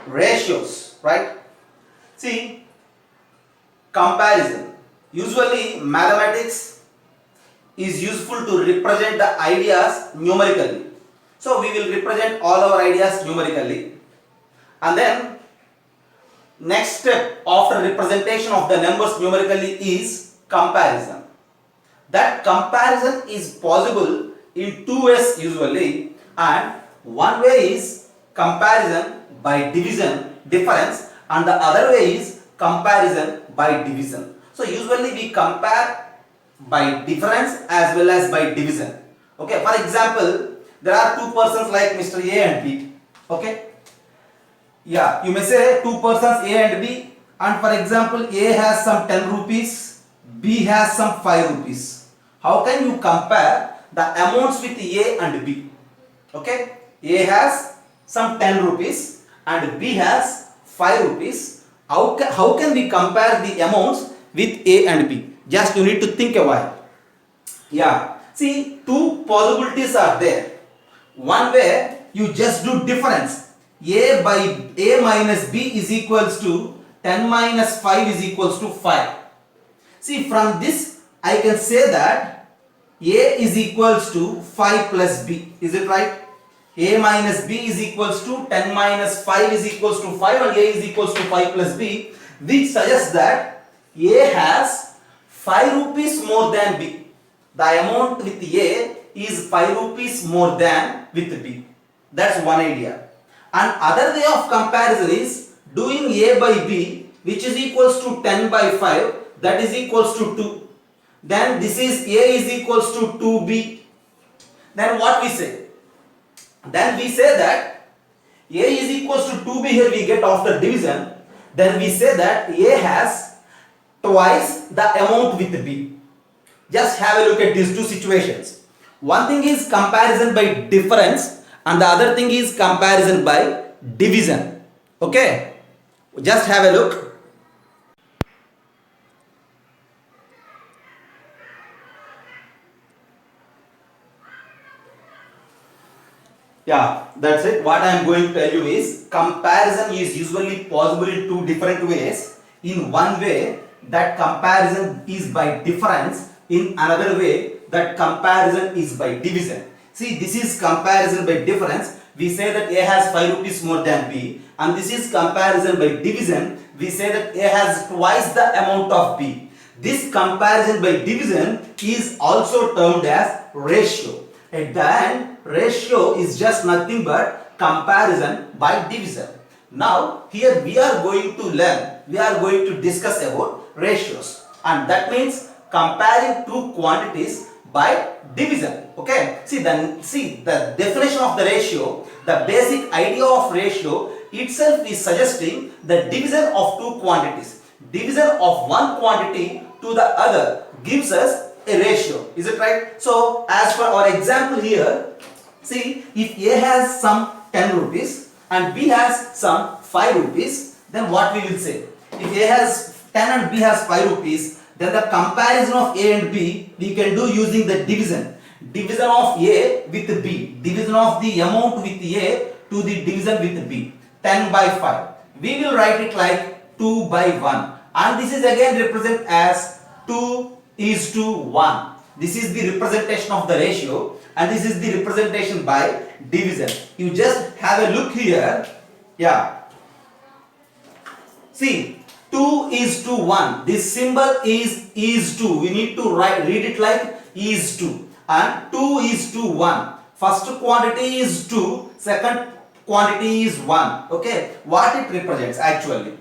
ratios, right? See, comparison. Usually mathematics is useful to represent the ideas numerically. So we will represent all our ideas numerically, and then next step after representation of the numbers numerically is comparison. That comparison is possible in two ways usually, and one way is comparison by division, difference, and the other way is comparison by division. So usually we compare by difference as well as by division. Okay, for example, there are two persons like Mr. A and B. Okay, yeah, you may say two persons A and B, and for example A has some 10 rupees, B has some 5 rupees. How can you compare the amounts with A and B? Okay, A has some 10 rupees and B has 5 rupees. How can we compare the amounts with A and B? Just you need to think a while. Yeah, see, two possibilities are there. One way you just do difference. A by A minus B is equals to 10 minus 5 is equals to 5. See, from this I can say that A is equals to 5 plus B. Is it right? A minus B is equals to 10 minus 5 is equals to 5, and A is equals to 5 plus B, which suggests that A has 5 rupees more than B. The amount with A is 5 rupees more than with B. That's one idea. And other way of comparison is doing A by B, which is equals to 10 by 5, that is equals to 2. Then this is A is equals to 2B. Then what we say? Then we say that A is equals to 2B, here we get after division. Then we say that A has twice the amount with B. Just have a look at these two situations. One thing is comparison by difference, and the other thing is comparison by division. Okay, just have a look. Yeah, that's it. What I am going to tell you is comparison is usually possible in two different ways. In one way, that comparison is by difference. In another way, that comparison is by division. See, this is comparison by difference. We say that A has 5 rupees more than B, and this is comparison by division. We say that A has twice the amount of B. This comparison by division is also termed as ratio. At the end, ratio is just nothing but comparison by division. Now, here we are going to learn, we are going to discuss about ratios, and that means comparing two quantities by division. Okay, see the definition of the ratio, the basic idea of ratio itself is suggesting the division of two quantities. Division of one quantity to the other gives us a ratio. Is it right? So as per our example here, see, if A has some 10 rupees and B has some 5 rupees, then what we will say? If A has 10 and B has 5 rupees, then the comparison of A and B we can do using the division. Division of A with B. Division of the amount with A to the division with B. 10 by 5. We will write it like 2 by 1. And this is again represented as 2:1. This is the representation of the ratio, and this is the representation by division. You just have a look here. Yeah. See, 2:1. This symbol is to. We need to read it like is to. And 2:1. First quantity is 2, second quantity is 1. Okay. What it represents actually?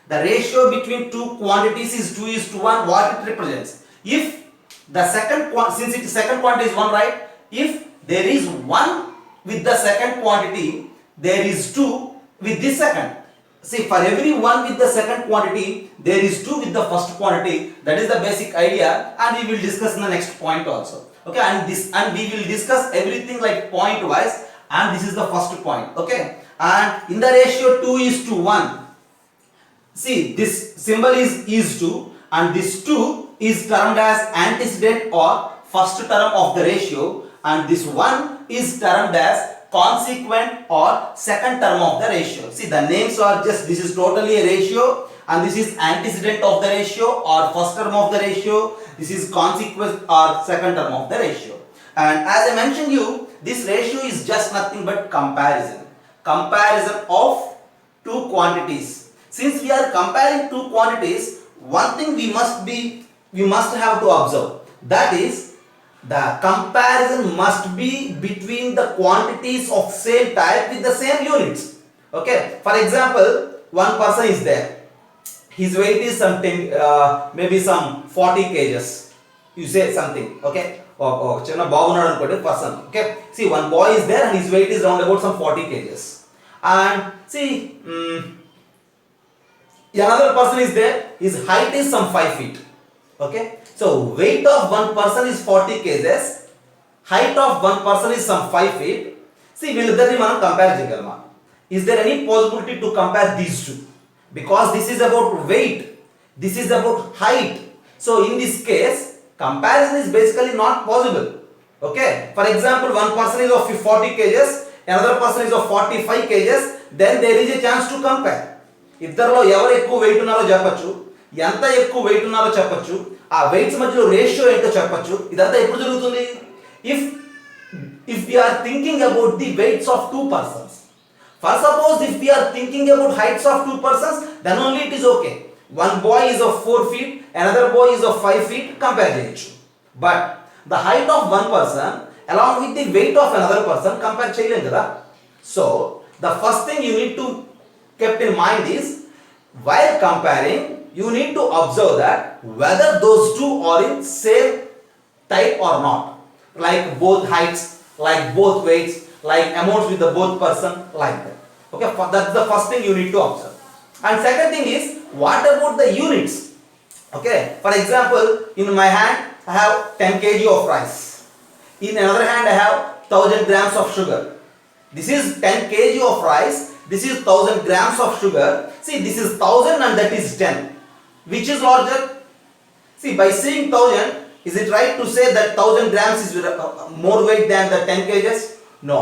The ratio between two quantities is 2:1. What it represents? If the second since it is second quantity is 1, right? If there is 1 with the second quantity, there is 2 with the second. See, for every 1 with the second quantity, there is 2 with the first quantity. That is the basic idea, and we will discuss in the next point also. Okay, and we will discuss everything like point wise, and this is the first point. Okay, and in the ratio 2:1, see, this symbol is to, and this 2 is termed as antecedent or first term of the ratio, and this 1 is termed as consequent or second term of the ratio. See, the names are just, this is totally a ratio and this is antecedent of the ratio or first term of the ratio. This is consequent or second term of the ratio. And as I mentioned you, this ratio is just nothing but comparison. Comparison of two quantities. Since we are comparing two quantities, one thing we must have to observe. That is, the comparison must be between the quantities of same type with the same units. Okay. For example, one person is there. His weight is some 10, maybe some 40 kgs. You say something. Okay. Person. Okay. See, one boy is there and his weight is around about some 40 kgs. And see, another person is there. His height is some 5 feet. Okay. So weight of one person is 40 kgs, height of one person is some 5 feet. See, వీళ్ళిద్దరిని మనం compare చేయగలమా? Is there any possibility to compare these two? Because this is about weight, this is about height. So in this case, comparison is basically not possible. Okay. For example, one person is of 40 kgs, another person is of 45 kgs, then there is a chance to compare. ఇద్దరిలో ఎవరు ఎక్కువ wait ఉన్నారో చెప్పొచ్చు, ఎంత ఎక్కువ wait ఉన్నారో చెప్పొచ్చు, ఆ వెయిట్స్ మధ్యలో రేషియో ఏంటో చెప్పొచ్చు. ఇదంతా ఎప్పుడు జరుగుతుంది? If we are thinking about the weights of two persons. For suppose if we are thinking about heights of two persons, then only it is okay. One boy is of 4 feet, another boy is of 5 feet, compare చేయొచ్చు. But the height of one person along with the weight of another person compare చేయలేం కదా. So the first thing you need to keep in mind is, while comparing, you need to observe that whether those two are in same type or not, like both heights, like both weights, like amounts with the both person, like that. Okay, that's the first thing you need to observe. And second thing is, what about the units? Okay, for example, in my hand I have 10 kg of rice, in another hand I have 1000 grams of sugar. This is 10 kg of rice, this is 1000 grams of sugar. See, this is 1000 and that is 10. Which is larger? See, by seeing 1000, is it right to say that 1000 grams is more weight than the 10 kgs? No,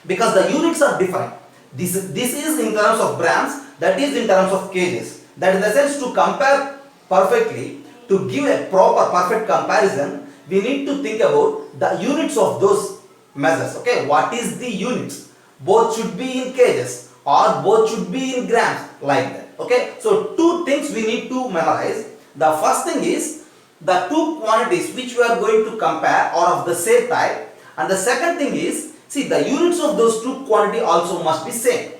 because the units are different. This is in terms of grams, that is in terms of kgs. That in the sense, to compare perfectly, to give a proper perfect comparison, we need to think about the units of those measures. Okay, what is the units? Both should be in kgs or both should be in grams, like that. Okay, so two things we need to memorize. The first thing is the two quantities which we are going to compare are of the same type, and the second thing is, see, the units of those two quantity also must be same.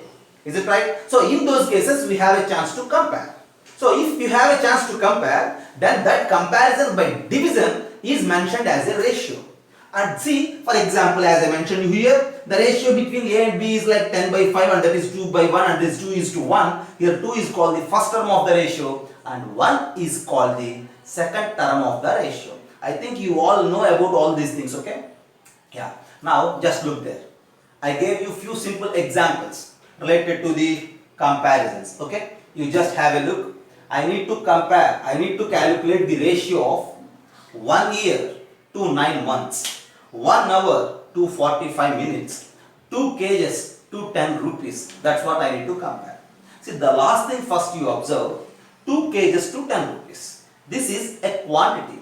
Is it right? So in those cases we have a chance to compare. So if you have a chance to compare, then that comparison by division is mentioned as a ratio. And see, for example, as I mentioned here, the ratio between A and B is like 10 by 5 and that is 2 by 1 and this 2 is to 1. Here 2 is called the first term of the ratio and 1 is called the second term of the ratio. I think you all know about all these things, okay? Yeah. Now just look there. I gave you few simple examples related to the comparisons, okay? You just have a look. I need to compare, I need to calculate the ratio of 1 year to 9 months. 1 hour to 45 minutes, 2 kgs to 10 rupees. That's what I need to compare. See, the last thing first you observe, 2 kgs to 10 rupees. This is a quantity.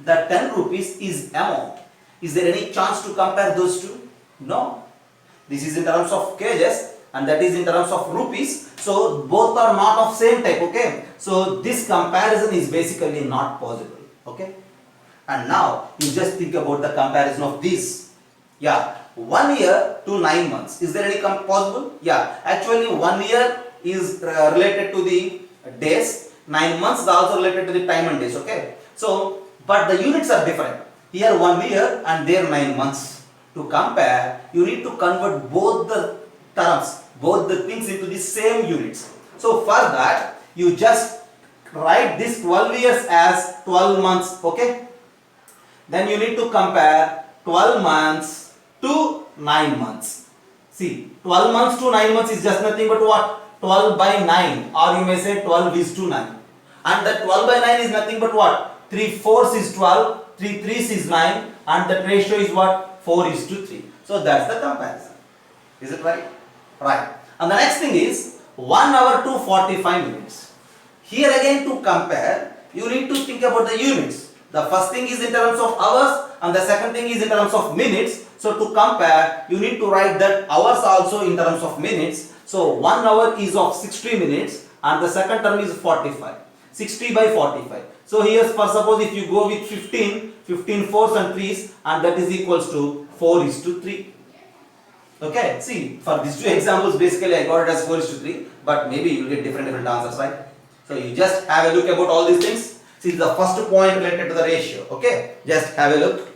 The 10 rupees is amount. Is there any chance to compare those two? No. This is in terms of kgs and that is in terms of rupees. So both are not of same type, okay? So this comparison is basically not possible, okay? And now you just think about the comparison of these. Yeah, 1 year to 9 months. Is there any possible? Yeah, actually 1 year is related to the days. 9 months is also related to the time and days, okay? So, but the units are different. Here 1 year and there 9 months. To compare, you need to convert both the terms, both the things into the same units. So for that, you just write this 12 years as 12 months, okay? Then you need to compare 12 months to 9 months. See, 12 months to 9 months is just nothing but what? 12 by 9, or you may say 12 is to 9. And that 12 by 9 is nothing but what? 3 4s is 12, 3 3s is 9, and that ratio is what? 4 is to 3. So that's the comparison. Is it right? Right. And the next thing is 1 hour to 45 minutes. Here again to compare, you need to think about the units. The first thing is in terms of hours and the second thing is in terms of minutes. So to compare, you need to write that hours also in terms of minutes. So 1 hour is of 60 minutes and the second term is 45. 60 by 45. So here for suppose if you go with 15, 15 fours and threes and that is equals to 4:3. Okay, see for these two examples basically I got it as 4:3, but maybe you will get different answers, right? So you just have a look about all these things. See the first point related to the ratio. Okay, just have a look.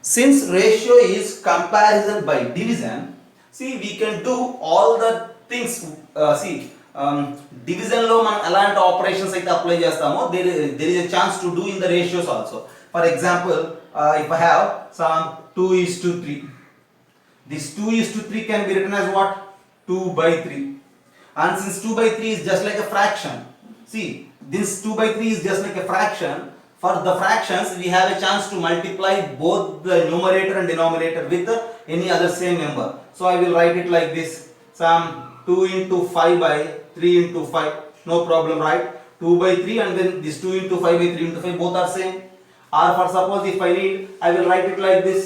Since ratio is comparison by division, see we can do all the things. Division లో మనం ఎలాంటి operations అయితే apply చేస్తామో there is a chance to do in the ratios also. For example, if I have some 2:3, this 2:3 can be written as what? 2/3. And since 2/3 is just like a fraction, see this 2/3 is just like a fraction. For the fractions we have a chance to multiply both the numerator and denominator with any other same number. So I will write it like this, some 2 into 5 by 3 into 5, no problem, right? 2/3 and then this 2 into 5 by 3 into 5 both are same. Or for suppose if I need, I will write it like this,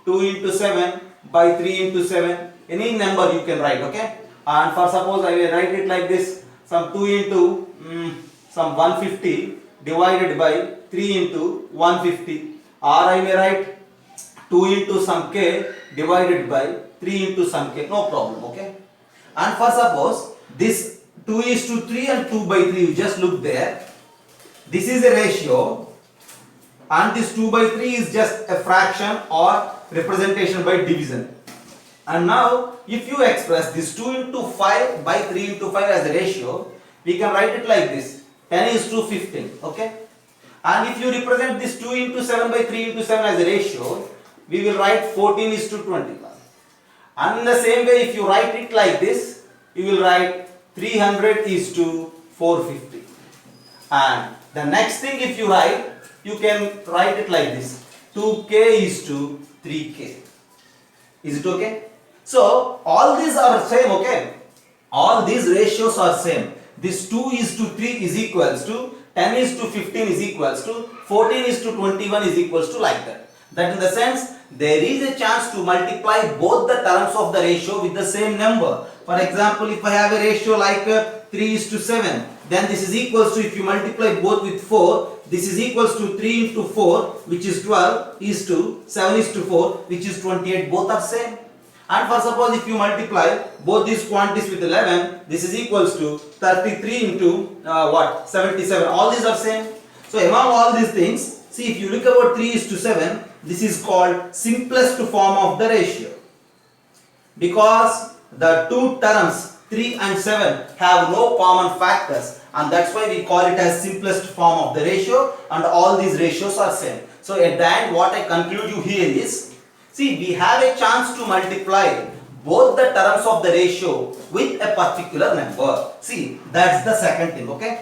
2 into 7 by 3 into 7, any number you can write, okay? And for suppose I will write it like this, some 2 into some 150 divided by 3 into 150, or I may write 2 into some k divided by 3 into some k, no problem, okay? And for suppose this 2:3 and 2/3, you just look there, this is a ratio and this 2/3 is just a fraction or representation by division. And now if you express this 2 into 5 by 3 into 5 as a ratio, we can write it like this, 10:15, okay? And if you represent this 2 into 7 by 3 into 7 as a ratio, we will write 14:21. And in the same way if you write it like this, you will write 300:450. And the next thing if you write, you can write it like this, 2k:3k. Is it okay? So all these are same, okay? All these ratios are same. This 2:3 is equals to 10:15 is equals to 14:21 is equals to like that. That in the sense there is a chance to multiply both the terms of the ratio with the same number. For example, if I have a ratio like 3:7, then this is equals to, if you multiply both with 4, this is equals to 3 into 4 which is 12 is to 7:4 which is 28, both are same. And for suppose if you multiply both these quantities with 11, this is equals to 33 into 77, all these are same. So among all these things, see if you look about 3:7, this is called simplest form of the ratio, because the two terms 3 and 7 have no common factors, and that's why we call it as simplest form of the ratio, and all these ratios are same. So at the end what I conclude you here is, see we have a chance to multiply both the terms of the ratio with a particular number. See that's the second thing, okay?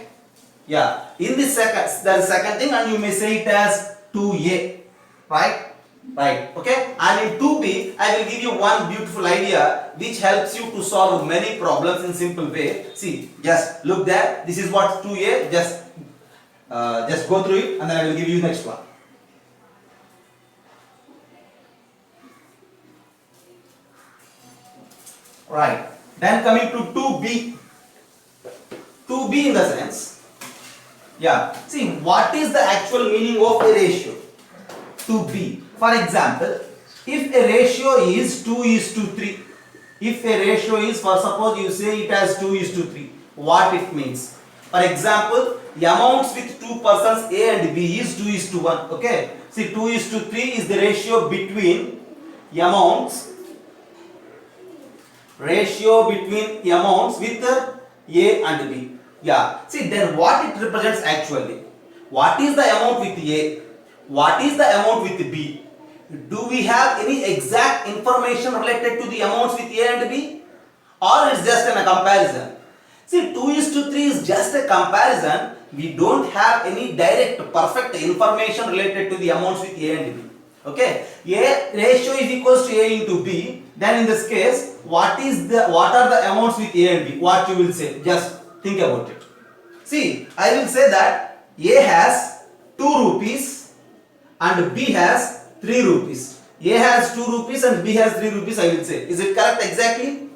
Yeah, in this there is second thing, and you may say it as 2a, right? Right, okay? And in 2b I will give you one beautiful idea which helps you to solve many problems in simple way. See, just look there, this is what 2a, just go through it and then I will give you next one. Right, then coming to 2b. 2b in the sense, yeah, see what is the actual meaning of a ratio? 2b. For example, if a ratio is 2:3, if a ratio is, for suppose you say it as 2:3, what it means? For example, the amounts with two persons A and B is 2:1, okay? See 2:3 is the ratio between amounts with A and B. Yeah, see then what it represents actually? What is the amount with A? What is the amount with B? Do we have any exact information related to the amounts with A and B, or it's just a comparison? See 2:3 is just a comparison. We don't have any direct perfect information related to the amounts with A and B. Okay, A ratio is equals to A into B. Then in this case, what are the amounts with A and B? What you will say? Just think about it. See, I will say that A has 2 rupees and B has 3 rupees. A has 2 rupees and B has 3 rupees, I will say. Is it correct exactly?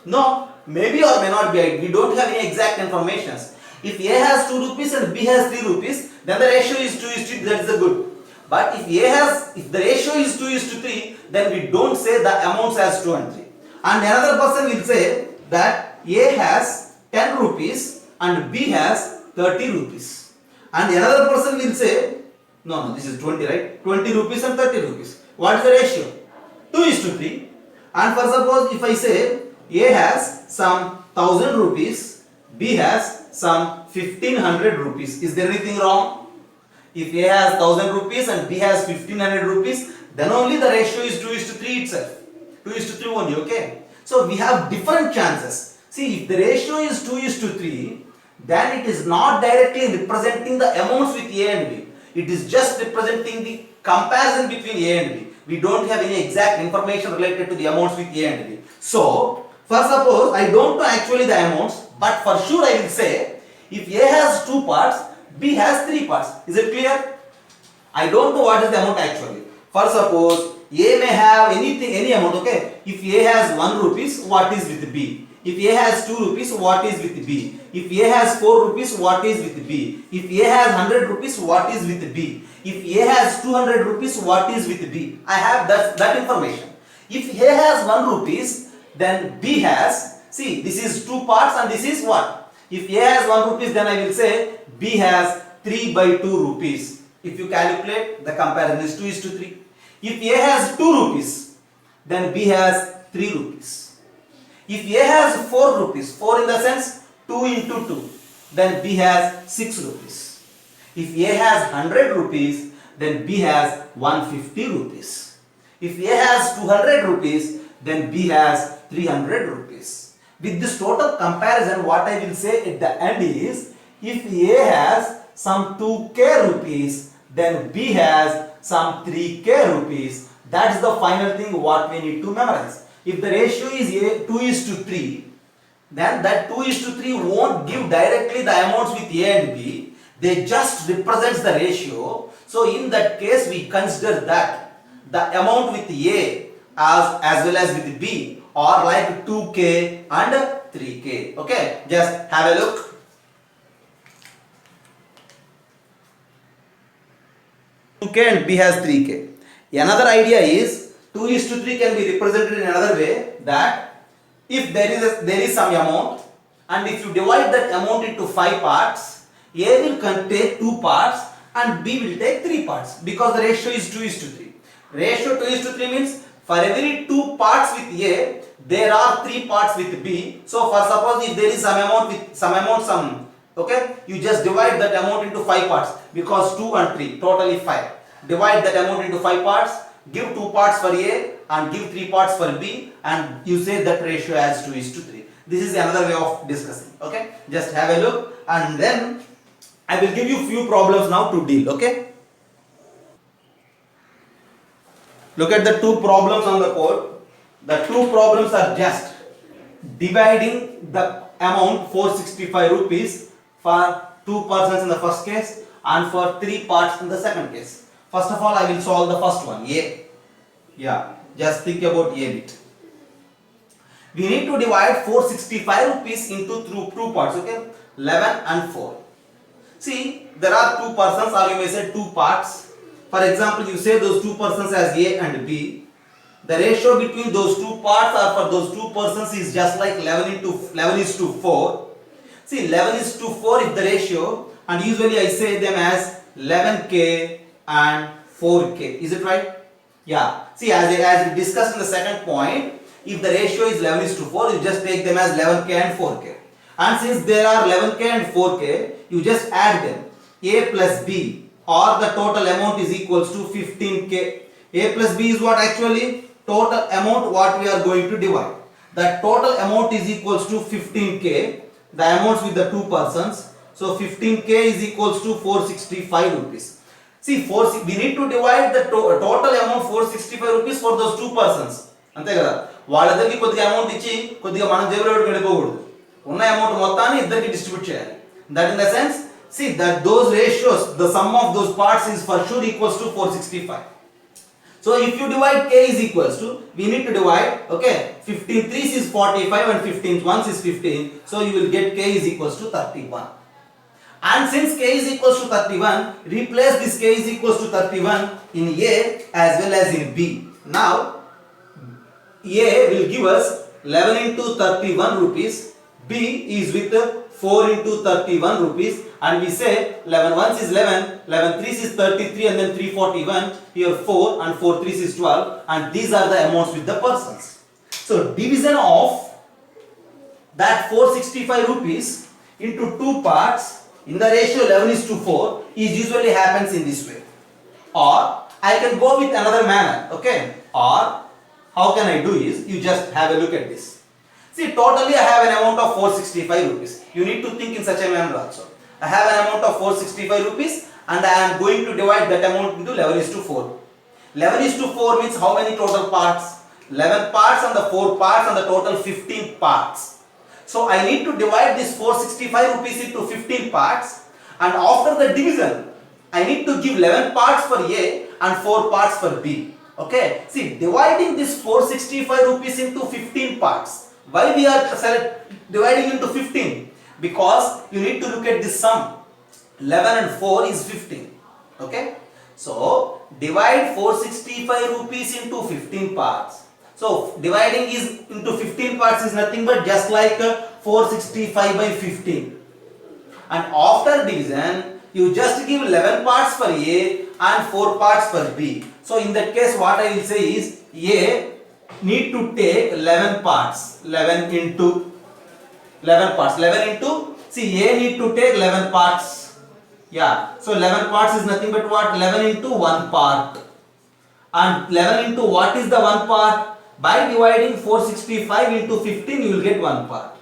No, maybe or may not be. We don't have any exact information. If A has 2 rupees and B has 3 rupees, then the ratio is 2:3, that is the good. But if the ratio is 2:3, then we don't say the amounts as 2 and 3. And another person will say that A has 10 rupees and B has 30 rupees. And another person will say, no, this is 20, right? 20 rupees and 30 rupees. What is the ratio? 2:3. And for suppose if I say A has some 1000 rupees, B has some 1500 rupees. Is there anything wrong? If A has 1000 rupees and B has 1500 rupees, then only the ratio is 2:3 itself. 2:3 only, okay? So we have different chances. See, if the ratio is 2:3, then it is not directly representing the amounts with A and B. It is just representing the comparison between A and B. We don't have any exact information related to the amounts with A and B. So, for suppose I don't know actually the amounts, but for sure I will say if A has 2 parts, B has 3 parts. Is it clear? I don't know what is the amount actually. For suppose A may have any amount, okay? If A has 1 rupees, what is with B? If A has 2 rupees, what is with B? If A has 4 rupees, what is with B? If A has 100 rupees, what is with B? If A has 200 rupees, what is with B? I have that information. If A has 1 rupees, then B has, see, this is 2 parts and this is what? If A has 1 rupees, then I will say B has 3/2 rupees. If you calculate, the comparison is 2:3. If A has 2 rupees, then B has 3 rupees. If A has 4 rupees, 4 in the sense 2 into 2, then B has 6 rupees. If A has 100 rupees, then B has 150 rupees. If A has 200 rupees, then B has 300 rupees. With this total comparison, what I will say at the end is, if A has some 2k rupees, then B has some 3k rupees. That is the final thing what we need to memorize. If the ratio is 2:3, then that 2:3 won't give directly the amounts with A and B. They just represents the ratio. So in that case, we consider that the amount with A as well as with B are like 2k and 3k. Okay, just have a look. 2k and B has 3k. Another idea is 2:3 can be represented in another way, that if there is some amount and if you divide that amount into 5 parts, A will take 2 parts and B will take 3 parts, because the ratio is 2:3. Ratio 2:3 means for every 2 parts with A, there are 3 parts with B. So for suppose if there is some amount, okay, you just divide that amount into 5 parts, because 2 and 3, totally 5. Divide that amount into 5 parts, give 2 parts for A and give 3 parts for B, and you say that ratio as 2:3. This is another way of discussing. Okay, just have a look, and then I will give you few problems now to deal. Okay, look at the 2 problems on the board. The 2 problems are just dividing the amount 465 rupees for 2 persons in the first case and for 3 parts in the second case. First of all, I will solve the first one, A. Yeah, just think about A bit. We need to divide 465 rupees into 2 parts, okay? 11 and 4. See, there are 2 persons, or you may say 2 parts. For example, you say those 2 persons as A and B. The ratio between those 2 parts or for those 2 persons is just like 11 is to 4. See, 11 is to 4 is the ratio, and usually I say them as 11k and 4k. Is it right? Yeah. See, as we discussed in the second point, if the ratio is 11 is to 4, you just take them as 11k and 4k. And since there are 11k and 4k, you just add them. A plus B, or the total amount is equals to 15k. A plus B is what actually? Total amount what we are going to divide. The total amount is equals to 15k. The amounts with the 2 persons. So 15k is equals to 465 rupees. See, we need to divide the total amount 465 rupees for those two persons. అంతే కదా, వాళ్ళిద్దరికి కొద్దిగా amount ఇచ్చి కొద్దిగా మనం జేబులో పెట్టుకుని వెళ్ళిపోకూడదు. ఉన్న అమౌంట్ మొత్తాన్ని ఇద్దరికి డిస్ట్రిబ్యూట్ చేయాలి. That in the sense, see that those ratios, the sum of those parts is for sure equals to 465. So if you divide k is equals to, we need to divide, okay, 15 3s is 45 and 15 1s is 15. So you will get k is equals to 31. And since k is equals to 31, replace this k is equals to 31 in A as well as in B. Now A will give us 11 into 31 rupees. B is with 4 into 31 rupees, and we say 11 ones is 11, 11 threes is 33, and then 341. Here 4 and 4 threes is 12, and these are the amounts with the persons. So division of that 465 rupees into two parts in the ratio 11 is to 4 is usually happens in this way. Or I can go with another manner, okay? Or how can I do is, you just have a look at this. See, totally I have an amount of 465 rupees. You need to think in such a manner also. I have an amount of 465 rupees and I am going to divide that amount into 11 is to 4. 11 is to 4 means how many total parts? 11 parts and the 4 parts and the total 15 parts. So I need to divide this 465 rupees into 15 parts, and after the division I need to give 11 parts for A and 4 parts for B. Okay, see, dividing this 465 rupees into 15 parts. Why we are dividing into 15? Because you need to look at this sum. 11 and 4 is 15. Okay, so divide 465 rupees into 15 parts. So dividing is into 15 parts is nothing but just like 465 by 15. And after division, you just give 11 parts for A and 4 parts for B. So in that case, what I will say is A need to take 11 parts. 11 into 11 parts. 11 into, see, A need to take 11 parts. Yeah. So 11 parts is nothing but what? 11 into 1 part. And 11 into what is the 1 part? By dividing 465 into 15, you will get 1 part.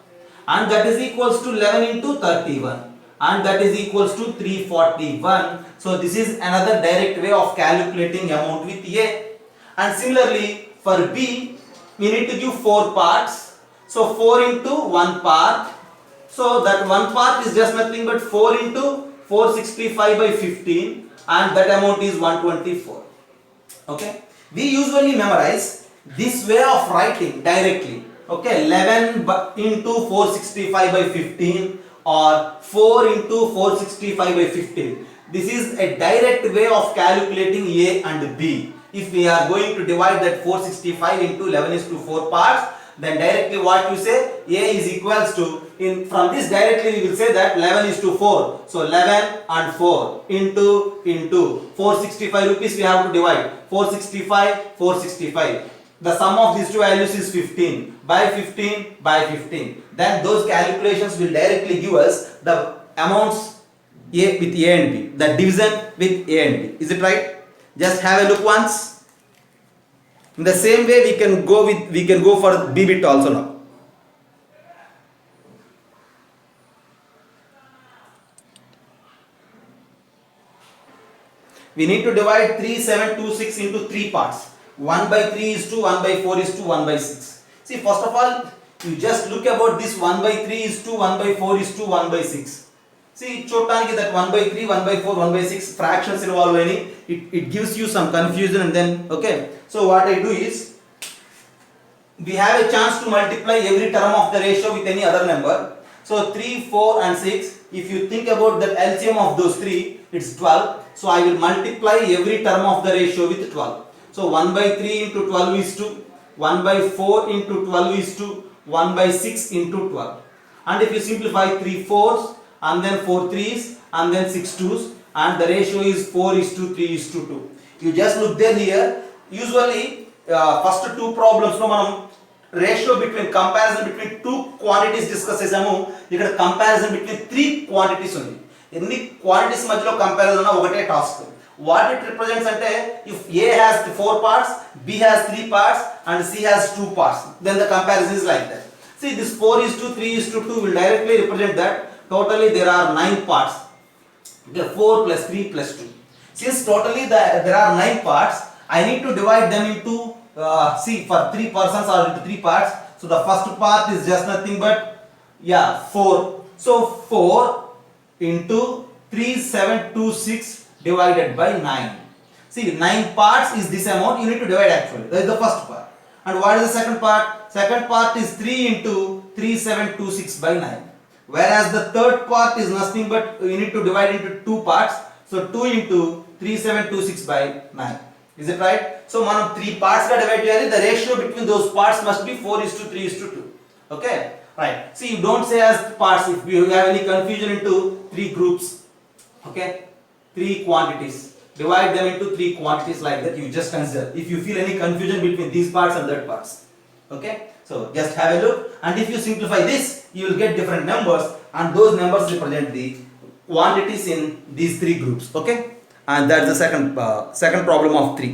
And that is equals to 11 into 31. And that is equals to 341. So this is another direct way of calculating amount with A. And similarly for B, we need to give 4 parts. So 4 into 1 part. So that 1 part is just nothing but 4 into 465 by 15, and that amount is 124. Okay, we usually memorize this way of writing directly. Okay, 11 into 465 by 15 or 4 into 465 by 15. This is a direct way of calculating A and B. If we are going to divide that 465 into 11 is to 4 parts, then directly what you say, A is equals to, from this directly we will say that 11 is to 4. So 11 and 4 into 465 rupees we have to divide. 465, 465. The sum of these two values is 15. By 15, by 15. Then those calculations will directly give us the amounts A with A and B. The division with A and B. Is it right? Just have a look once. In the same way we can go for B bit also now. We need to divide 3726 into 3 parts. 1 by 3 is to 1 by 4 is to 1 by 6. See, first of all, you just look about this 1 by 3 is to 1 by 4 is to 1 by 6. See, చూడటానికి that 1 by 3, 1 by 4, 1 by 6 fractions involved any, it gives you some confusion, and then okay. So what I do is, we have a chance to multiply every term of the ratio with any other number. So 3, 4 and 6, if you think about the LCM of those 3, it's 12. So I will multiply every term of the ratio with 12. So 1 by 3 into 12 is to 1 by 4 into 12 is to 1 by 6 into 12. And if you simplify 3 4s and then 4 3s and then 6 2s, and the ratio is 4 is to 3 is to 2. You just look there here. Usually first two problems no manam ratio between comparison between two quantities discuss చేసాము. ఇక్కడ comparison between three quantities ఉంది. ఎన్ని quantities మధ్యలో comparison ఉన్న ఒకటే task. What it represents ante, if A has 4 parts, B has 3 parts and C has 2 parts, then the comparison is like that. See, this 4 is to 3 is to 2 will directly represent that totally there are 9 parts. Okay, 4 plus 3 plus 2. Since totally there are 9 parts, I need to divide them into see, for 3 persons or into 3 parts. So the first part is just nothing but 4. So 4 into 3726 divided by 9. See, 9 parts is this amount, you need to divide actually. That is the first part. And what is the second part? Second part is 3 into 3726 by 9. Whereas the third part is nothing but you need to divide into 2 parts. So 2 into 3726 by 9. Is it right? So మనం 3 parts గా divide చేయాలి. The ratio between those parts must be 4:3:2. Okay? Right. See, you don't say as parts if you have any confusion into 3 groups. Okay? 3 quantities. Divide them into 3 quantities like that. You just consider. If you feel any confusion between these parts and that parts. Okay? So just have a look. And if you simplify this, you will get different numbers, and those numbers represent the quantities in these 3 groups. Okay? And that's the second problem of 3.